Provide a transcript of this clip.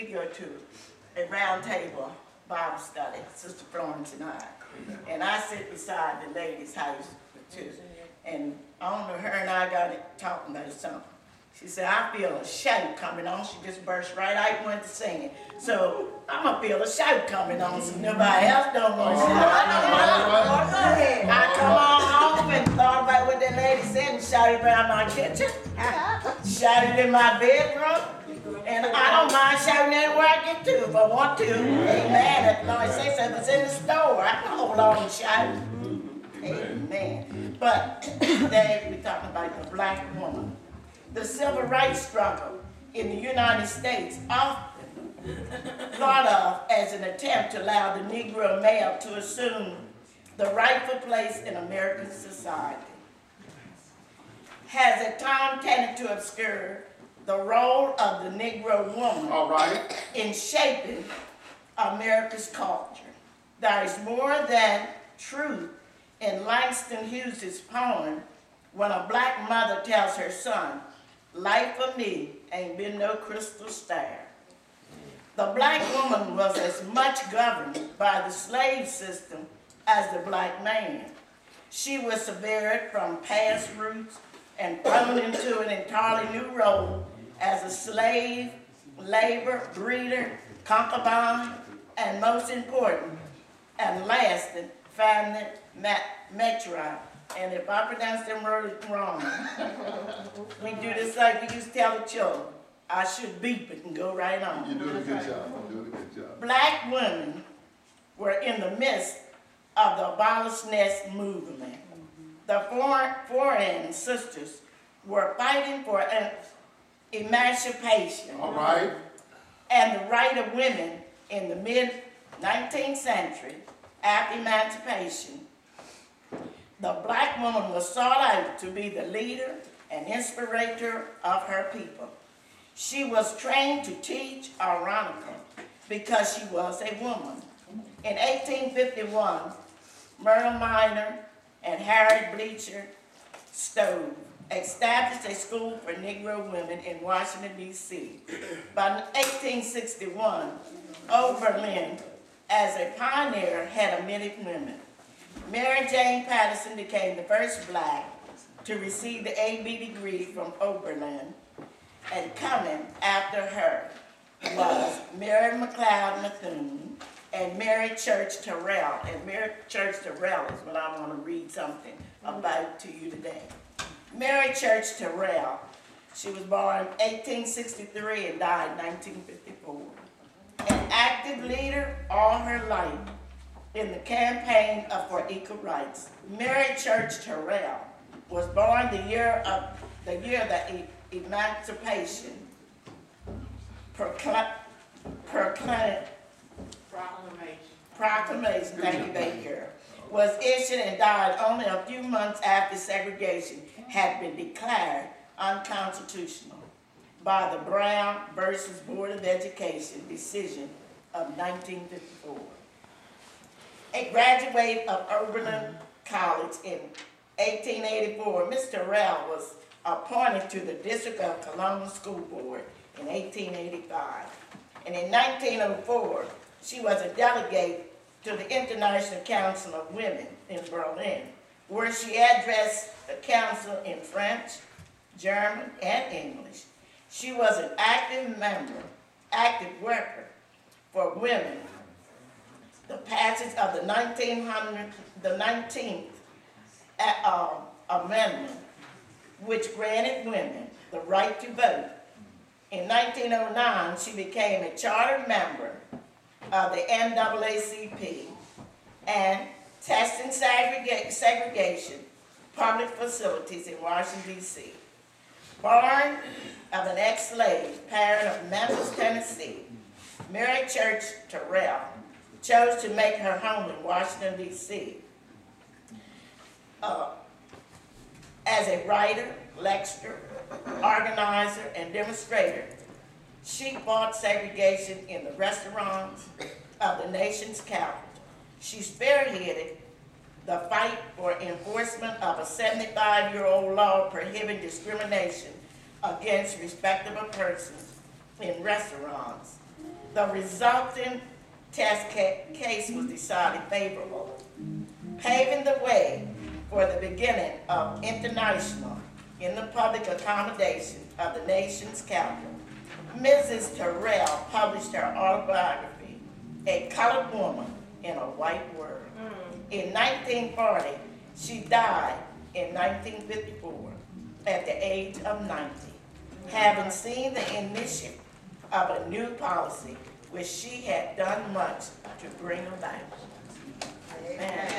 we go to a round table Bible study, Sister Florence and I. And I sit beside the ladies' house too. And I don't know, her and I got it talking about something. She said, I feel a shout coming on. She just burst right out and went to singing. So I'm going to feel a shout coming on so nobody else don't want to shout. I come on home and thought about what that lady said and shouted around my kitchen. Shouted in my bedroom. And I don't mind shouting anywhere I get to if I want to. Amen. If the Lord says something, it's in the store. I can hold on and shout. Amen. But today we're talking about the black woman. The civil rights struggle in the United States often thought of as an attempt to allow the Negro male to assume the rightful place in American society, has at times tended to obscure the role of the Negro woman in shaping America's culture. There is more than truth in Langston Hughes' poem when a black mother tells her son, life for me ain't been no crystal stair. The black woman was as much governed by the slave system as the black man. She was severed from past roots and thrown into an entirely new role as a slave, labor, breeder, concubine, and most important, and lasting, family matriarch. And if I pronounce them words wrong, we do this like we used to tell the children. I should beep it and go right on. You're doing a good job. You're doing a good job. Black women were in the midst of the abolitionist movement. The foreign sisters were fighting for emancipation. All right. And the right of women in the mid-19th century after emancipation. The black woman was sought out to be the leader and inspirator of her people. She was trained to teach, ironically, because she was a woman. In 1851, Myrtle Minor and Harriet Beecher Stowe established a school for Negro women in Washington, D.C. By 1861, Oberlin, as a pioneer, had admitted women. Mary Jane Patterson became the first black to receive the A.B. degree from Oberlin, and coming after her was Mary McLeod Bethune and Mary Church Terrell. And Mary Church Terrell is what I want to read something about to you today. Mary Church Terrell, she was born in 1863 and died in 1954. An active leader all her life in the campaign for equal rights. Mary Church Terrell was born the year that Emancipation Proclamation, thank you, Baker, was issued and died only a few months after segregation had been declared unconstitutional by the Brown versus Board of Education decision of 1954. A graduate of Oberlin College in 1884, Ms. Terrell was appointed to the District of Columbia School Board in 1885. And in 1904, she was a delegate to the International Council of Women in Berlin, where she addressed the council in French, German, and English. She was an active worker for women. The passage of the 19th Amendment, which granted women the right to vote. In 1909, she became a charter member of the NAACP and testing segregation public facilities in Washington, D.C. Born of an ex-slave parent of Memphis, Tennessee, Mary Church Terrell chose to make her home in Washington, D.C. As a writer, lecturer, organizer, and demonstrator. She fought segregation in the restaurants of the nation's capital. She spearheaded the fight for enforcement of a 75-year-old law prohibiting discrimination against respectable persons in restaurants The resulting case was decided favorable, paving the way for the beginning of international in the public accommodation of the nation's capital. Mrs. Terrell published her autobiography, A Colored Woman in a White World. In 1940, she died in 1954 at the age of 90, having seen the initiative of a new policy which she had done much to bring about. Amen.